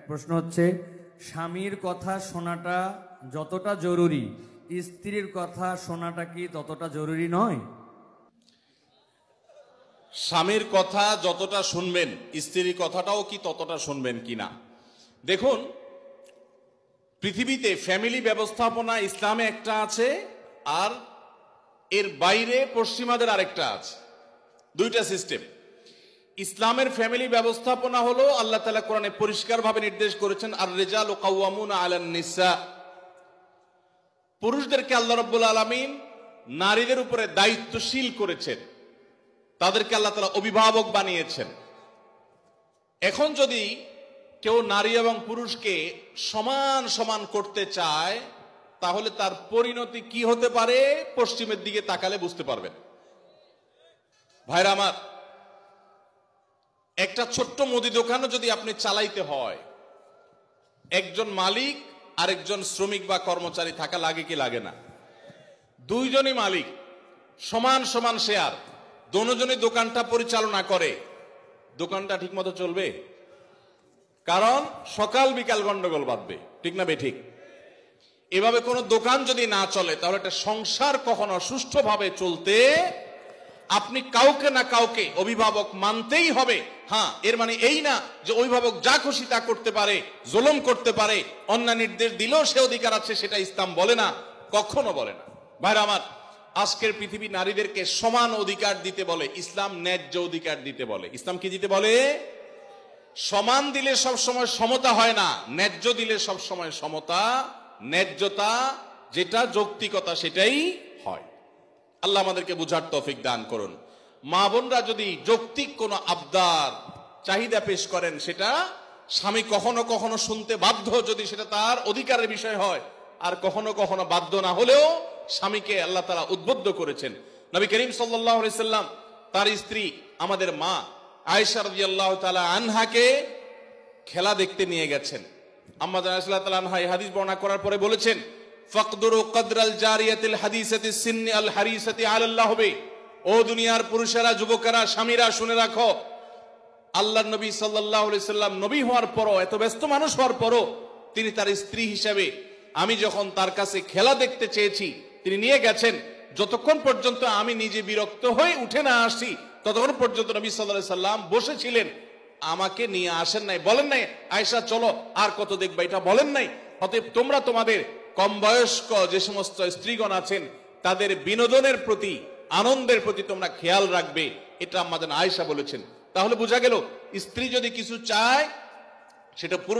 প্রশ্ন হচ্ছে, স্বামীর কথা শোনাটা যতটা জরুরি, স্ত্রীর কথা শোনাটা কি ততটা জরুরি নয়? স্বামীর কথা যতটা শুনবেন, স্ত্রীর কথাটাও কি ততটা শুনবেন কিনা? দেখুন, পৃথিবীতে ফ্যামিলি ব্যবস্থাপনা ইসলামে একটা আছে, আর এর বাইরে পশ্চিমাদের আরেকটা আছে। দুইটা সিস্টেম। ইসলামের ফ্যামিলি ব্যবস্থাপনা হলো আল্লাহ তাআলা কোরআনে পরিষ্কারভাবে নির্দেশ করেছেন, আর রিজালু কাওয়ামুনা আলান নিসা। পুরুষদেরকে আল্লাহ রাব্বুল আলামিন নারীদের উপরে দায়িত্বশীল করেছেন, তাদেরকে আল্লাহ তাআলা অভিভাবক বানিয়েছেন। এখন যদি কেউ নারী এবং পুরুষকে সমান সমান করতে চায়, তাহলে তার পরিণতি কি হতে পারে পশ্চিমের দিকে তাকালে বুঝতে পারবেন। ভাইরা আমার, একটা ছোট্ট মুদি দোকানও যদি আপনি চালাইতে হয়, একজন মালিক আর একজন শ্রমিক বা কর্মচারী থাকা লাগে কি লাগে না? দুইজনই মালিক, সমান সমান শেয়ার, দুজনই দোকানটা পরিচালনা করে, দোকানটা ঠিক মতো চলবে? কারণ সকাল বিকাল গন্ডগোল বাঁধবে, ঠিক না বেঠিক? এভাবে কোনো দোকান যদি না চলে, তাহলে একটা সংসার কখনো সুষ্ঠুভাবে চলতে আপনি কাউকে না কাউকে অভিভাবক মানতেই হবে। হ্যাঁ, এর মানে এই না যে অভিভাবক যা খুশি তা করতে পারে, জুলুম করতে পারে, অন্যায় নির্দেশ দিলেও সে অধিকার আছে, সেটা ইসলাম বলে না, কখনো বলে না। ভাইরা আমার, আজকের পৃথিবী নারীদেরকে সমান অধিকার দিতে বলে, ইসলাম ন্যায্য অধিকার দিতে বলে। ইসলাম কি দিতে বলে? সমান দিলে সব সময় সমতা হয় না, ন্যায্য দিলে সব সময় সমতা, ন্যায্যতা, যেটা যৌক্তিকতা, সেটাই হয়। আল্লাহ আমাদেরকে বুঝার তৌফিক দান করুন। মা বোনরা যদি যৌক্তিক কোনো আবদার, চাহিদা পেশ করেন, সেটা স্বামী কখনো কখনো শুনতে বাধ্য, যদি সেটা তার অধিকারের বিষয় হয়, আর কখনো কখনো বাধ্য না হলেও স্বামীকে আল্লাহ তাআলা উদ্বুদ্ধ করেছেন। নবী করিম সাল্লাল্লাহু আলাইহি সাল্লাম তার স্ত্রী আমাদের মা আয়েশা রাদিয়াল্লাহু তাআলা আনহাকে খেলা দেখতে নিয়ে গেছেন। আম্মা জান আয়েশা রাদিয়াল্লাহু আনহা এই হাদিস বর্ণনা করার পরে বলেছেন, ফাকদুরু কদরাল জারিয়াতিল হাদিসাতি সিন্নি আল হারিসাতি আলাল্লাহ বে। ও দুনিয়ার পুরুষেরা, যুবকেরা, স্বামীরা, শুনে রাখো, আল্লাহর নবী সাল্লাল্লাহু আলাইহি সাল্লাম নবী হওয়ার পরও, এত ব্যস্ত মানুষ হওয়ার পরও, তিনি তার স্ত্রী হিসেবে আমি যখন তার কাছে খেলা দেখতে চেয়েছি, তিনি নিয়ে গেছেন। যতক্ষণ পর্যন্ত আমি নিজে বিরক্ত হয়ে উঠে না আসি, ততক্ষণ পর্যন্ত নবী সাল্লাল্লাহু আলাইহি সাল্লাম বসেছিলেন, আমাকে নিয়ে আসেন নাই, বলেন নাই আয়েশা চলো আর কত দেখবা, এটা বলেন নাই। অতএব তোমরা তোমাদের কম বয়স্ক যে সমস্ত স্ত্রীগণ আছেন, তাদের বিনোদনের প্রতি, আনন্দের প্রতি তোমরা খেয়াল রাখবে, এটা আম্মা জান আয়েশা বলেছেন। তাহলে বোঝা গেল, স্ত্রী যদি কিছু চায়, সেটা পুরো